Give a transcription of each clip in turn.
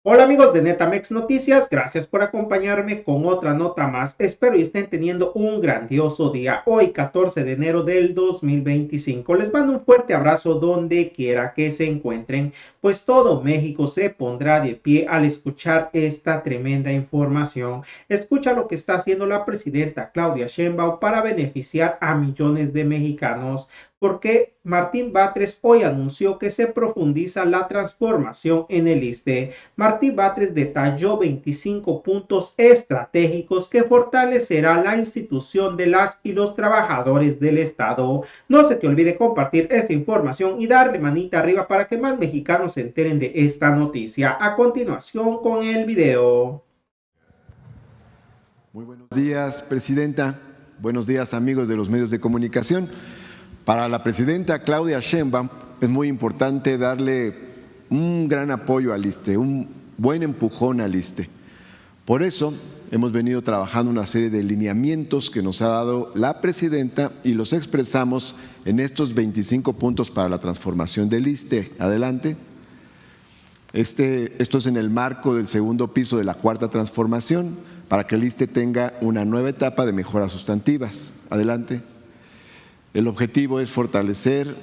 Hola amigos de Netamex Noticias, gracias por acompañarme con otra nota más. Espero y estén teniendo un grandioso día. Hoy 14 de enero del 2025. Les mando un fuerte abrazo donde quiera que se encuentren, pues todo México se pondrá de pie al escuchar esta tremenda información. Escucha lo que está haciendo la presidenta Claudia Sheinbaum para beneficiar a millones de mexicanos, porque Martín Batres hoy anunció que se profundiza la transformación en el ISSSTE. Martí Batres detalló 25 puntos estratégicos que fortalecerá la institución de las y los trabajadores del Estado. No se te olvide compartir esta información y darle manita arriba para que más mexicanos se enteren de esta noticia. A continuación con el video. Muy buenos días, presidenta. Buenos días, amigos de los medios de comunicación. Para la presidenta Claudia Sheinbaum es muy importante darle un gran apoyo al ISSSTE, un buen empujón al ISSSTE. Por eso hemos venido trabajando una serie de lineamientos que nos ha dado la presidenta y los expresamos en estos 25 puntos para la transformación del ISSSTE. Adelante. Esto es en el marco del segundo piso de la cuarta transformación para que el ISSSTE tenga una nueva etapa de mejoras sustantivas. Adelante. El objetivo es fortalecer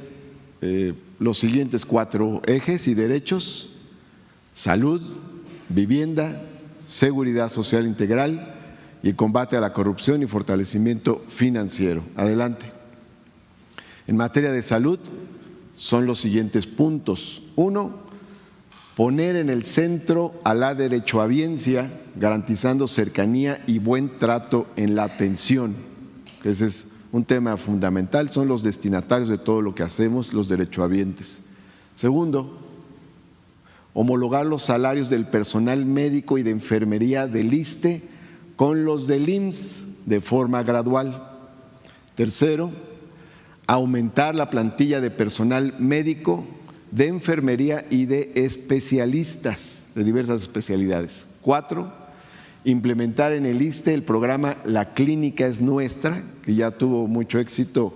los siguientes 4 ejes y derechos: salud, vivienda, seguridad social integral y combate a la corrupción y fortalecimiento financiero. Adelante. En materia de salud son los siguientes puntos. 1, poner en el centro a la derechohabiencia, garantizando cercanía y buen trato en la atención, que ese es un tema fundamental, son los destinatarios de todo lo que hacemos, los derechohabientes. Segundo, homologar los salarios del personal médico y de enfermería del ISSSTE con los del IMSS de forma gradual. Tercero, aumentar la plantilla de personal médico, de enfermería y de especialistas de diversas especialidades. 4, implementar en el ISSSTE el programa La Clínica es Nuestra, que ya tuvo mucho éxito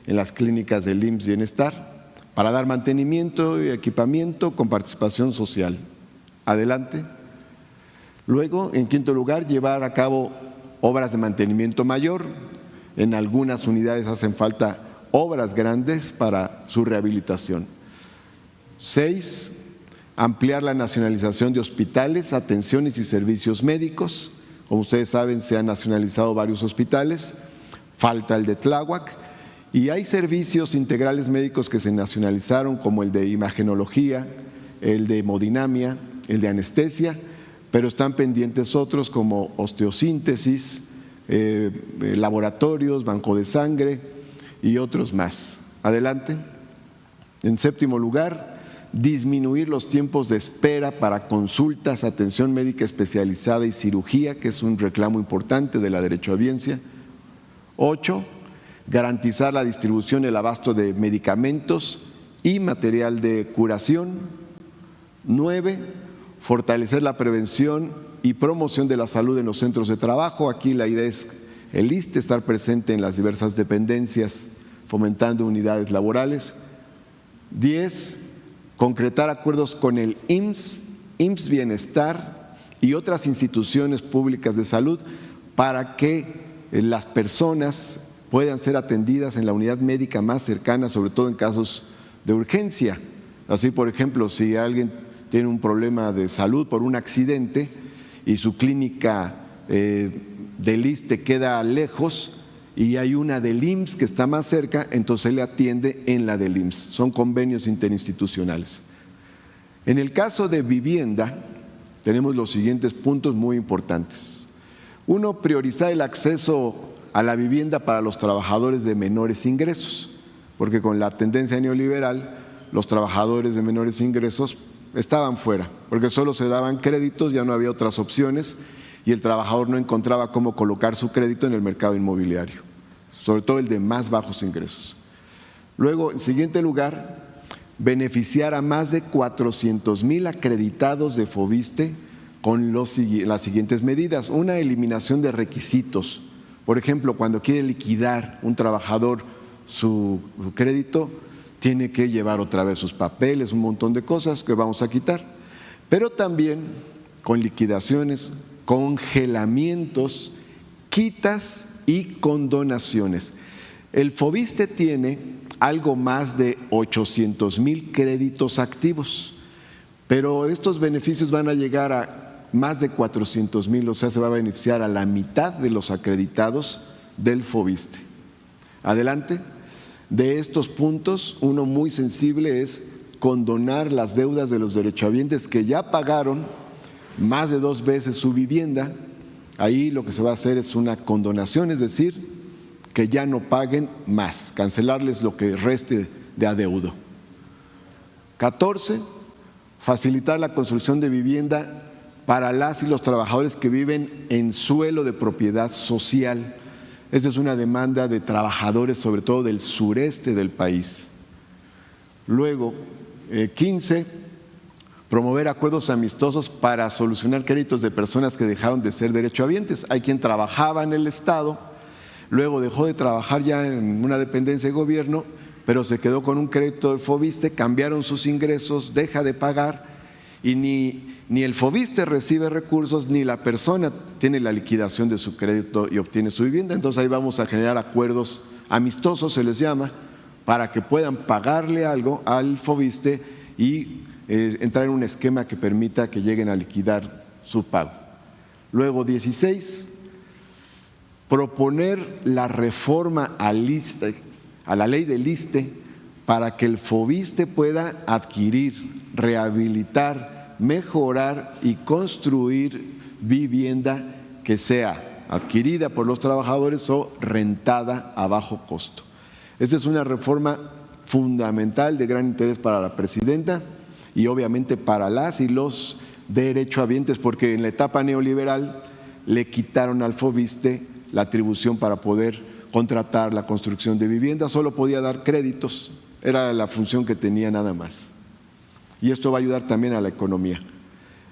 en las clínicas del IMSS Bienestar, para dar mantenimiento y equipamiento con participación social. Adelante. Luego, en quinto lugar, llevar a cabo obras de mantenimiento mayor. En algunas unidades hacen falta obras grandes para su rehabilitación. 6, ampliar la nacionalización de hospitales, atenciones y servicios médicos. Como ustedes saben, se han nacionalizado varios hospitales, falta el de Tláhuac, y hay servicios integrales médicos que se nacionalizaron, como el de imagenología, el de hemodinamia, el de anestesia, pero están pendientes otros como osteosíntesis, laboratorios, banco de sangre y otros más. Adelante. En séptimo lugar, disminuir los tiempos de espera para consultas, atención médica especializada y cirugía, que es un reclamo importante de la derechohabiencia. 8, garantizar la distribución y el abasto de medicamentos y material de curación. 9, fortalecer la prevención y promoción de la salud en los centros de trabajo. Aquí la idea es el ISSSTE estar presente en las diversas dependencias, fomentando unidades laborales. 10, concretar acuerdos con el IMSS, IMSS Bienestar y otras instituciones públicas de salud para que las personas puedan ser atendidas en la unidad médica más cercana, sobre todo en casos de urgencia. Así, por ejemplo, si alguien tiene un problema de salud por un accidente y su clínica del ISSSTE queda lejos y hay una del IMSS que está más cerca, entonces le atiende en la del IMSS. Son convenios interinstitucionales. En el caso de vivienda, tenemos los siguientes puntos muy importantes. 1, priorizar el acceso a la vivienda para los trabajadores de menores ingresos, porque con la tendencia neoliberal, los trabajadores de menores ingresos estaban fuera, porque solo se daban créditos, ya no había otras opciones y el trabajador no encontraba cómo colocar su crédito en el mercado inmobiliario, sobre todo el de más bajos ingresos. Luego, en siguiente lugar, beneficiar a más de 400,000 acreditados de FOBISSSTE con las siguientes medidas. Una, eliminación de requisitos. Por ejemplo, cuando quiere liquidar un trabajador su crédito, tiene que llevar otra vez sus papeles, un montón de cosas que vamos a quitar. pero también con liquidaciones, congelamientos, quitas y condonaciones. El Foviste tiene algo más de 800,000 créditos activos, pero estos beneficios van a llegar a más de 400,000, o sea, se va a beneficiar a la mitad de los acreditados del Foviste. Adelante. De estos puntos, uno muy sensible es condonar las deudas de los derechohabientes que ya pagaron más de 2 veces su vivienda. Ahí lo que se va a hacer es una condonación, es decir, que ya no paguen más, cancelarles lo que reste de adeudo. 14, facilitar la construcción de vivienda para las y los trabajadores que viven en suelo de propiedad social. Esa es una demanda de trabajadores, sobre todo del sureste del país. Luego, 15, promover acuerdos amistosos para solucionar créditos de personas que dejaron de ser derechohabientes. Hay quien trabajaba en el Estado, luego dejó de trabajar ya en una dependencia de gobierno, pero se quedó con un crédito del Foviste, cambiaron sus ingresos, deja de pagar y ni el Foviste recibe recursos, ni la persona tiene la liquidación de su crédito y obtiene su vivienda. Entonces ahí vamos a generar acuerdos amistosos, se les llama, para que puedan pagarle algo al Foviste y entrar en un esquema que permita que lleguen a liquidar su pago. Luego, 16, proponer la reforma a la ley del ISSSTE para que el Foviste pueda adquirir, rehabilitar, mejorar y construir vivienda que sea adquirida por los trabajadores o rentada a bajo costo. Esta es una reforma fundamental de gran interés para la presidenta y obviamente para las y los derechohabientes, porque en la etapa neoliberal le quitaron al Foviste la atribución para poder contratar la construcción de viviendas, solo podía dar créditos, era la función que tenía nada más. Y esto va a ayudar también a la economía.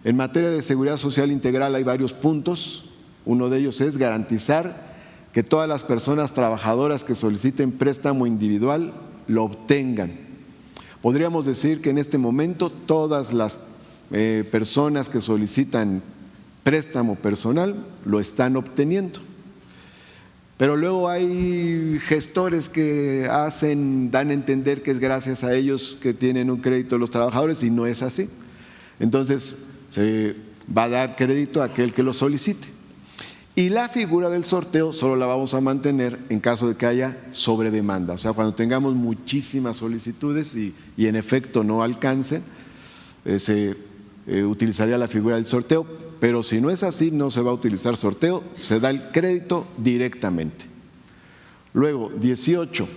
En materia de seguridad social integral hay varios puntos. Uno de ellos es garantizar que todas las personas trabajadoras que soliciten préstamo individual lo obtengan. Podríamos decir que en este momento todas las personas que solicitan préstamo personal lo están obteniendo. Pero luego hay gestores que dan a entender que es gracias a ellos que tienen un crédito los trabajadores y no es así. Entonces se va a dar crédito a aquel que lo solicite. Y la figura del sorteo solo la vamos a mantener en caso de que haya sobredemanda, o sea, cuando tengamos muchísimas solicitudes y en efecto no alcance, se utilizaría la figura del sorteo, pero si no es así, no se va a utilizar sorteo, se da el crédito directamente. Luego, 18,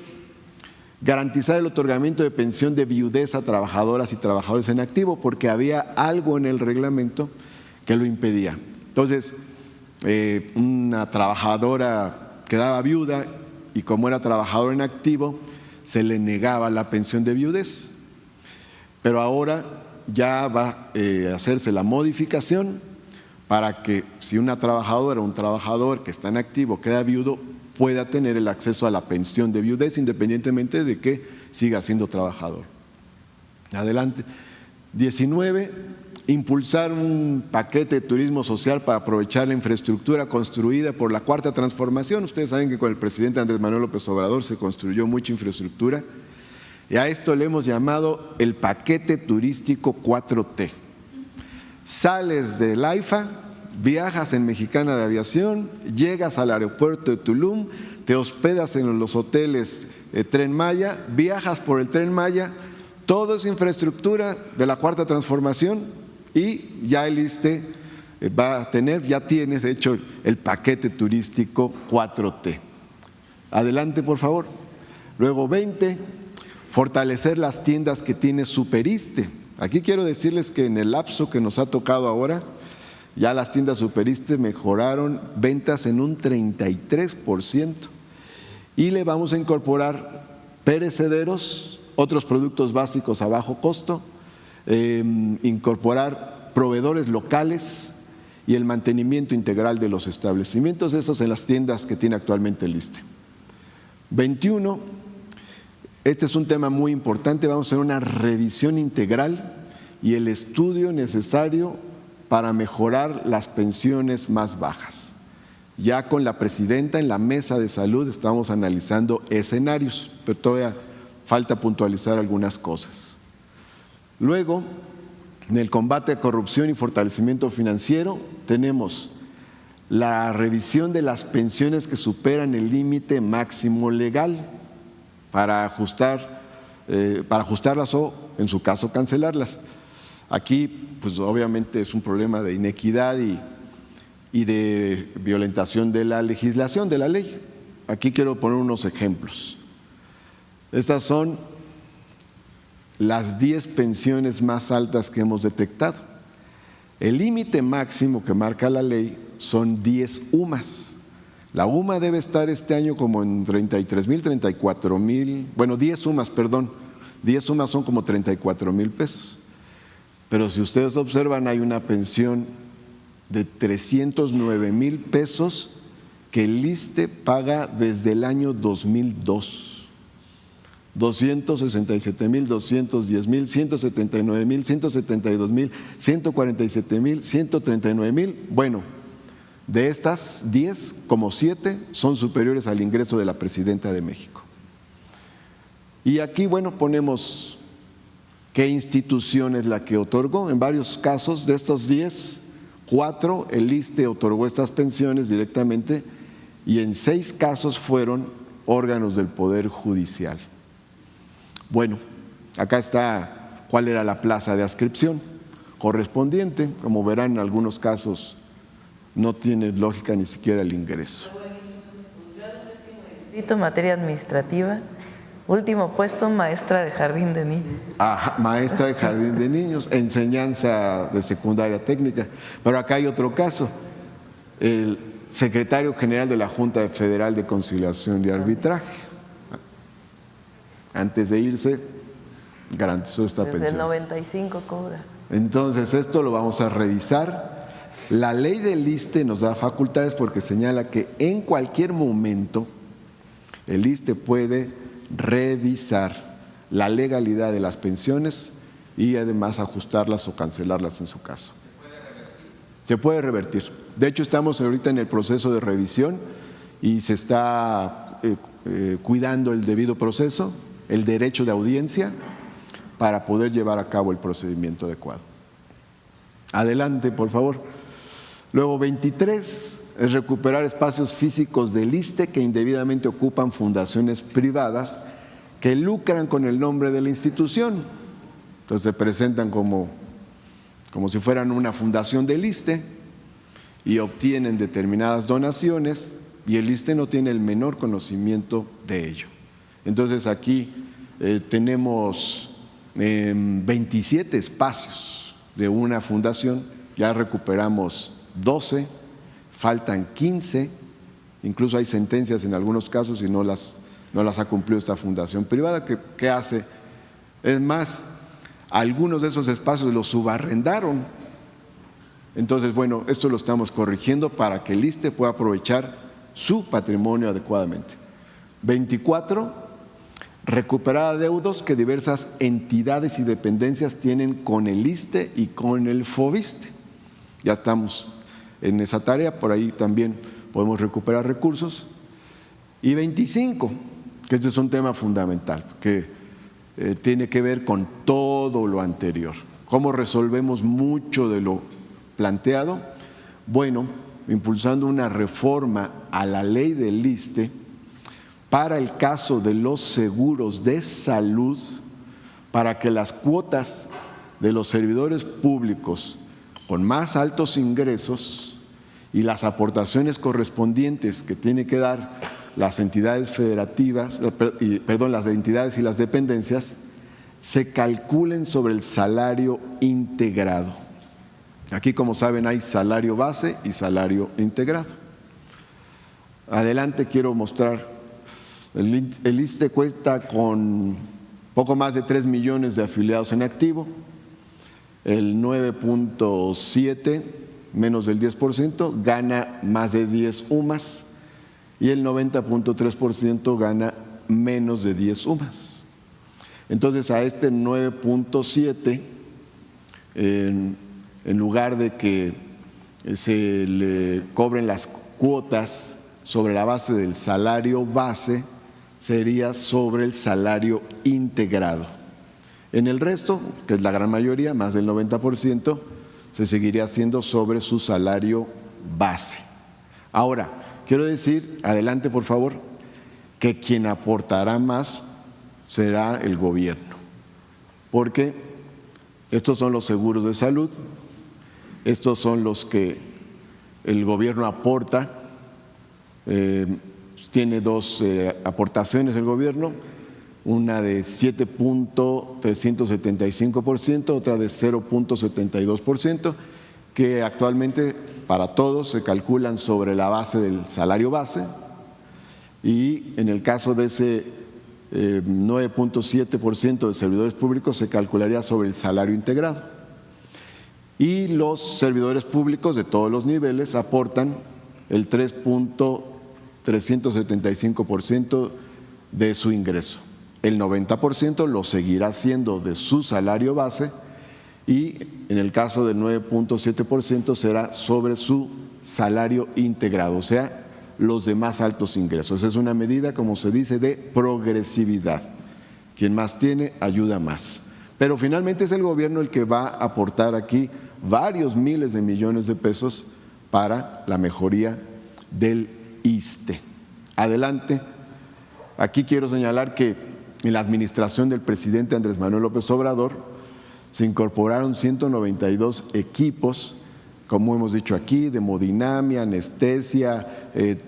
garantizar el otorgamiento de pensión de viudez a trabajadoras y trabajadores en activo, porque había algo en el reglamento que lo impedía. Entonces, una trabajadora quedaba viuda y como era trabajador en activo, se le negaba la pensión de viudez. Pero ahora ya va a hacerse la modificación para que si una trabajadora o un trabajador que está en activo queda viudo, pueda tener el acceso a la pensión de viudez independientemente de que siga siendo trabajador. Adelante. 19, impulsar un paquete de turismo social para aprovechar la infraestructura construida por la Cuarta Transformación. Ustedes saben que con el presidente Andrés Manuel López Obrador se construyó mucha infraestructura y a esto le hemos llamado el paquete turístico 4T. Sales del AIFA, viajas en Mexicana de Aviación, llegas al aeropuerto de Tulum, te hospedas en los hoteles Tren Maya, viajas por el Tren Maya, todo es infraestructura de la Cuarta Transformación y ya el ISSSTE va a tener, ya tienes de hecho el paquete turístico 4T. Adelante, por favor. Luego 20, fortalecer las tiendas que tiene Superiste. Aquí quiero decirles que en el lapso que nos ha tocado ahora, ya las tiendas Superiste mejoraron ventas en un 33% y le vamos a incorporar perecederos, otros productos básicos a bajo costo, incorporar proveedores locales y el mantenimiento integral de los establecimientos, esos en las tiendas que tiene actualmente el ISSSTE. 21, este es un tema muy importante, vamos a hacer una revisión integral y el estudio necesario para mejorar las pensiones más bajas. Ya con la presidenta en la mesa de salud estamos analizando escenarios, pero todavía falta puntualizar algunas cosas. Luego, en el combate a corrupción y fortalecimiento financiero, tenemos la revisión de las pensiones que superan el límite máximo legal para ajustarlas o, en su caso, cancelarlas. Aquí, pues obviamente es un problema de inequidad y de violentación de la legislación, de la ley. Aquí quiero poner unos ejemplos. Estas son las 10 pensiones más altas que hemos detectado. El límite máximo que marca la ley son 10 UMAS. La UMA debe estar este año como en 33,000, 34,000, bueno, 10 UMAS, perdón. 10 UMAS son como 34,000 pesos. Pero si ustedes observan, hay una pensión de 309,000 pesos que el ISSSTE paga desde el año 2002. 267,000, 210,000, 179,000, 172,000, 147,000, 139,000. Bueno, de estas 10, como 7 son superiores al ingreso de la Presidenta de México. Y aquí, bueno, ponemos qué institución es la que otorgó. En varios casos de estos 10, 4 el ISSSTE otorgó estas pensiones directamente y en 6 casos fueron órganos del Poder Judicial. Bueno, acá está cuál era la plaza de adscripción correspondiente. Como verán, en algunos casos no tiene lógica ni siquiera el ingreso. Distrito, materia administrativa, último puesto, maestra de jardín de niños. Ajá, maestra de jardín de niños, enseñanza de secundaria técnica. Pero acá hay otro caso, el secretario general de la Junta Federal de Conciliación y Arbitraje. Antes de irse, garantizó esta pensión. Desde el 95 cobra. Entonces, esto lo vamos a revisar. La ley del ISSSTE nos da facultades porque señala que en cualquier momento el ISSSTE puede revisar la legalidad de las pensiones y además ajustarlas o cancelarlas en su caso. Se puede revertir. De hecho, estamos ahorita en el proceso de revisión y se está cuidando el debido proceso, el derecho de audiencia, para poder llevar a cabo el procedimiento adecuado. Adelante, por favor. Luego, 23 es recuperar espacios físicos del ISSSTE que indebidamente ocupan fundaciones privadas que lucran con el nombre de la institución. Entonces se presentan como si fueran una fundación del ISSSTE y obtienen determinadas donaciones y el ISSSTE no tiene el menor conocimiento de ello. Entonces aquí tenemos 27 espacios de una fundación, ya recuperamos 12, faltan 15, incluso hay sentencias en algunos casos y no las ha cumplido esta fundación privada. ¿Qué hace? Es más, algunos de esos espacios los subarrendaron. Entonces, bueno, esto lo estamos corrigiendo para que el ISSSTE pueda aprovechar su patrimonio adecuadamente. 24, recuperar adeudos que diversas entidades y dependencias tienen con el ISSSTE y con el FOBISSSTE. Ya estamos en esa tarea, por ahí también podemos recuperar recursos. Y 25, que este es un tema fundamental, que tiene que ver con todo lo anterior. ¿Cómo resolvemos mucho de lo planteado? Bueno, impulsando una reforma a la ley del ISSSTE para el caso de los seguros de salud, para que las cuotas de los servidores públicos con más altos ingresos y las aportaciones correspondientes que tiene que dar las entidades federativas, las entidades y las dependencias, se calculen sobre el salario integrado. Aquí, como saben, hay salario base y salario integrado. Adelante, quiero mostrar. El ISSSTE cuenta con poco más de 3 millones de afiliados en activo, el 9.7, menos del 10%, gana más de 10 UMAS y el 90.3% gana menos de 10 UMAS. Entonces, a este 9.7 en lugar de que se le cobren las cuotas sobre la base del salario base, sería sobre el salario integrado. En el resto, que es la gran mayoría, más del 90%, se seguiría haciendo sobre su salario base. Ahora, quiero decir, adelante por favor, que quien aportará más será el gobierno, porque estos son los seguros de salud, estos son los que el gobierno aporta, tiene dos aportaciones el gobierno, una de 7.375%, otra de 0.72%, que actualmente para todos se calculan sobre la base del salario base, y en el caso de ese 9.7% de servidores públicos se calcularía sobre el salario integrado. Y los servidores públicos de todos los niveles aportan el 3.375% de su ingreso. El 90% lo seguirá haciendo de su salario base, y en el caso del 9.7% será sobre su salario integrado, o sea, los de más altos ingresos. Es una medida, como se dice, de progresividad. Quien más tiene, ayuda más. Pero finalmente es el gobierno el que va a aportar aquí varios miles de millones de pesos para la mejoría del ISSSTE. Adelante. Aquí quiero señalar que en la administración del presidente Andrés Manuel López Obrador se incorporaron 192 equipos, como hemos dicho aquí, de hemodinamia, anestesia,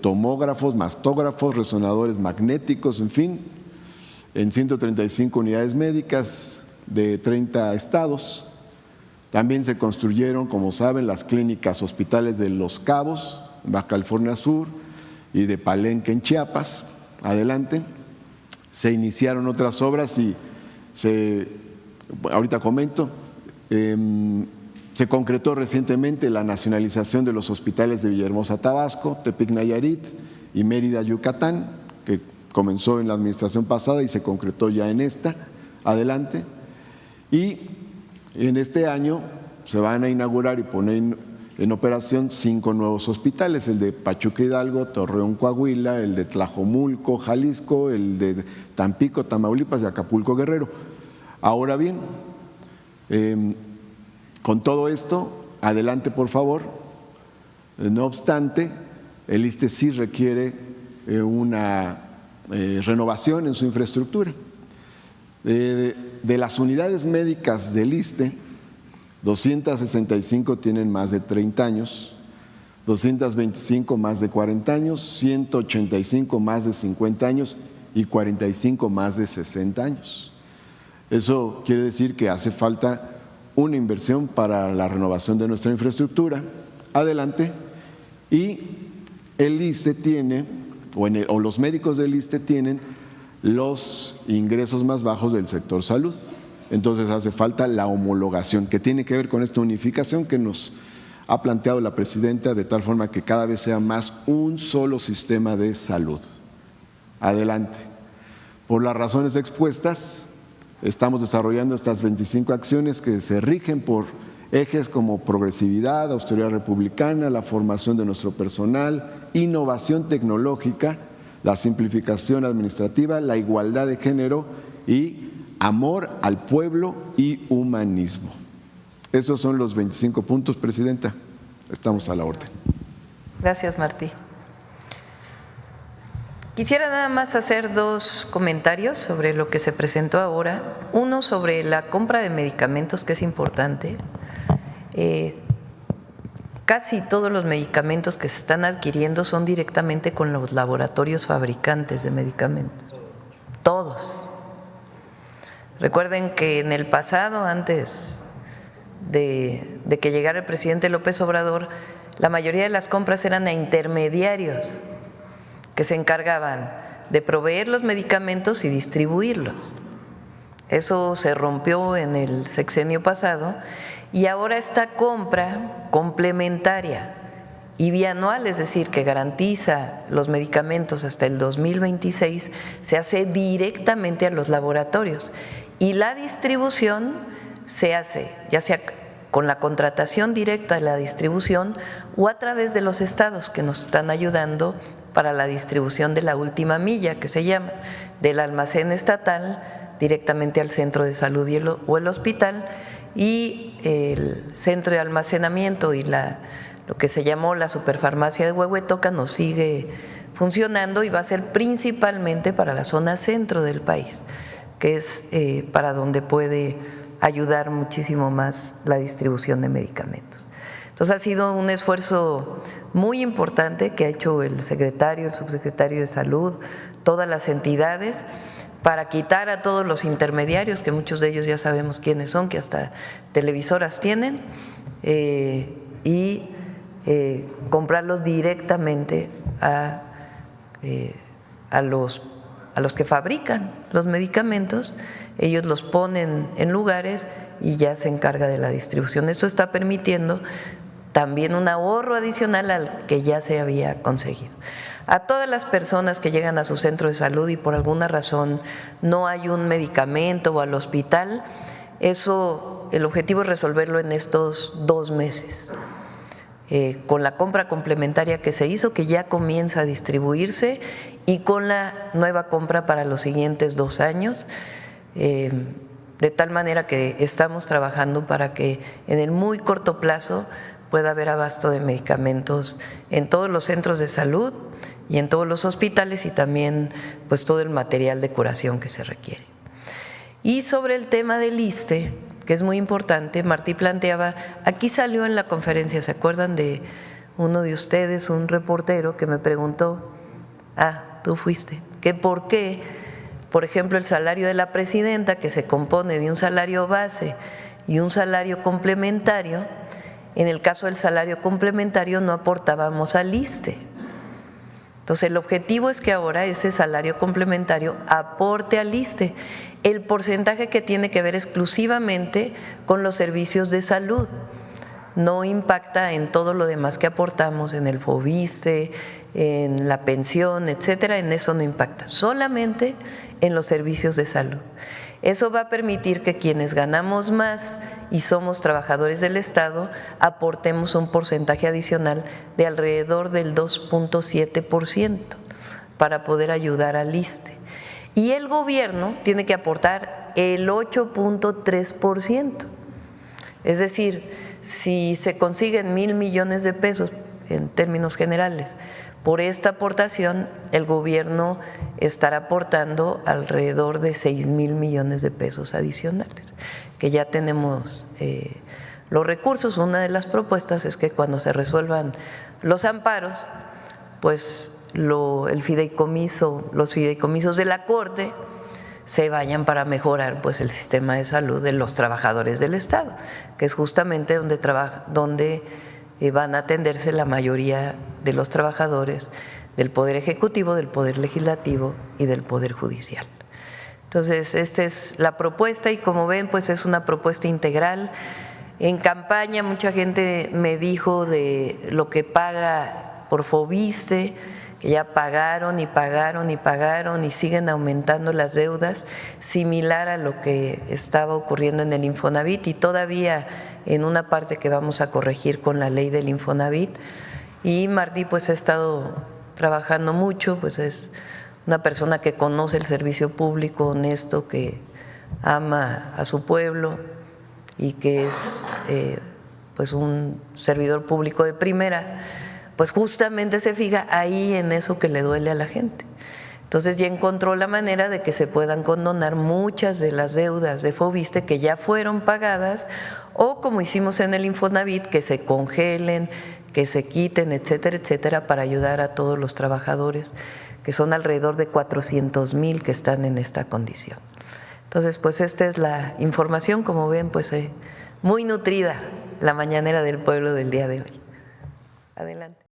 tomógrafos, mastógrafos, resonadores magnéticos, en fin, en 135 unidades médicas de 30 estados. También se construyeron, como saben, las clínicas hospitales de Los Cabos, en Baja California Sur, y de Palenque, en Chiapas. Adelante. Se iniciaron otras obras y ahorita comento, se concretó recientemente la nacionalización de los hospitales de Villahermosa, Tabasco, Tepic, Nayarit y Mérida, Yucatán, que comenzó en la administración pasada y se concretó ya en esta. Adelante. Y en este año se van a inaugurar y poner en operación 5 nuevos hospitales: el de Pachuca, Hidalgo, Torreón, Coahuila, el de Tlajomulco, Jalisco, el de Tampico, Tamaulipas y Acapulco, Guerrero. Ahora bien, con todo esto, adelante por favor. No obstante, el ISSSTE sí requiere una renovación en su infraestructura. De las unidades médicas del ISSSTE, 265 tienen más de 30 años, 225 más de 40 años, 185 más de 50 años y 45 más de 60 años. Eso quiere decir que hace falta una inversión para la renovación de nuestra infraestructura. Adelante. Y el ISSSTE tiene, o los médicos del ISSSTE tienen los ingresos más bajos del sector salud. Entonces hace falta la homologación, que tiene que ver con esta unificación que nos ha planteado la presidenta, de tal forma que cada vez sea más un solo sistema de salud. Adelante. Por las razones expuestas, estamos desarrollando estas 25 acciones que se rigen por ejes como progresividad, austeridad republicana, la formación de nuestro personal, innovación tecnológica, la simplificación administrativa, la igualdad de género y amor al pueblo y humanismo. Esos son los 25 puntos, Presidenta. Estamos a la orden. Gracias, Martí. Quisiera nada más hacer 2 comentarios sobre lo que se presentó ahora. Uno sobre la compra de medicamentos, que es importante. Casi todos los medicamentos que se están adquiriendo son directamente con los laboratorios fabricantes de medicamentos. Todos. Recuerden que en el pasado, antes de que llegara el presidente López Obrador, la mayoría de las compras eran a intermediarios que se encargaban de proveer los medicamentos y distribuirlos. Eso se rompió en el sexenio pasado y ahora esta compra complementaria y bianual, es decir, que garantiza los medicamentos hasta el 2026, se hace directamente a los laboratorios y la distribución se hace ya sea con la contratación directa de la distribución o a través de los estados que nos están ayudando para la distribución de la última milla, que se llama, del almacén estatal directamente al centro de salud o el hospital, y el centro de almacenamiento y lo que se llamó la superfarmacia de Huehuetoca nos sigue funcionando y va a ser principalmente para la zona centro del país, que es para donde puede ayudar muchísimo más la distribución de medicamentos. Entonces ha sido un esfuerzo muy importante que ha hecho el secretario, el subsecretario de Salud, todas las entidades, para quitar a todos los intermediarios, que muchos de ellos ya sabemos quiénes son, que hasta televisoras tienen, y comprarlos directamente a los que fabrican los medicamentos. Ellos los ponen en lugares y ya se encarga de la distribución. Esto está permitiendo también un ahorro adicional al que ya se había conseguido. A todas las personas que llegan a su centro de salud y por alguna razón no hay un medicamento o al hospital, el objetivo es resolverlo en estos 2 meses. Con la compra complementaria que se hizo, que ya comienza a distribuirse, y con la nueva compra para los siguientes 2 años, de tal manera que estamos trabajando para que en el muy corto plazo pueda haber abasto de medicamentos en todos los centros de salud y en todos los hospitales, y también pues todo el material de curación que se requiere. Y sobre el tema del ISSSTE, que es muy importante, Martí planteaba, aquí salió en la conferencia, ¿se acuerdan de uno de ustedes, un reportero que me preguntó, tú fuiste, que por qué, por ejemplo, el salario de la presidenta, que se compone de un salario base y un salario complementario, en el caso del salario complementario no aportábamos al ISSSTE? Entonces el objetivo es que ahora ese salario complementario aporte al ISSSTE el porcentaje que tiene que ver exclusivamente con los servicios de salud. No impacta en todo lo demás que aportamos, en el FOBISSSTE, en la pensión, etcétera, en eso no impacta, solamente en los servicios de salud. Eso va a permitir que quienes ganamos más y somos trabajadores del Estado aportemos un porcentaje adicional de alrededor del 2.7% para poder ayudar al ISSSTE. Y el gobierno tiene que aportar el 8.3%. Es decir, si se consiguen 1,000 millones de pesos en términos generales por esta aportación, el gobierno estará aportando alrededor de 6,000 millones de pesos adicionales, que ya tenemos los recursos. Una de las propuestas es que cuando se resuelvan los amparos, pues los fideicomisos de la Corte se vayan para mejorar pues el sistema de salud de los trabajadores del Estado, que es justamente donde van a atenderse la mayoría de los trabajadores del Poder Ejecutivo, del Poder Legislativo y del Poder Judicial. Entonces, esta es la propuesta y como ven, pues es una propuesta integral. En campaña mucha gente me dijo de lo que paga por FOBISSSTE, que ya pagaron y pagaron y pagaron y siguen aumentando las deudas, similar a lo que estaba ocurriendo en el Infonavit y todavía en una parte que vamos a corregir con la ley del Infonavit. Y Martí pues ha estado trabajando mucho, pues es una persona que conoce el servicio público, honesto, que ama a su pueblo y que es pues un servidor público de primera, pues justamente se fija ahí en eso que le duele a la gente. Entonces ya encontró la manera de que se puedan condonar muchas de las deudas de FOBISSSTE que ya fueron pagadas, o como hicimos en el Infonavit, que se congelen, que se quiten, etcétera, etcétera, para ayudar a todos los trabajadores, que son alrededor de 400,000 que están en esta condición. Entonces, pues esta es la información, como ven, pues muy nutrida la mañanera del pueblo del día de hoy. Adelante.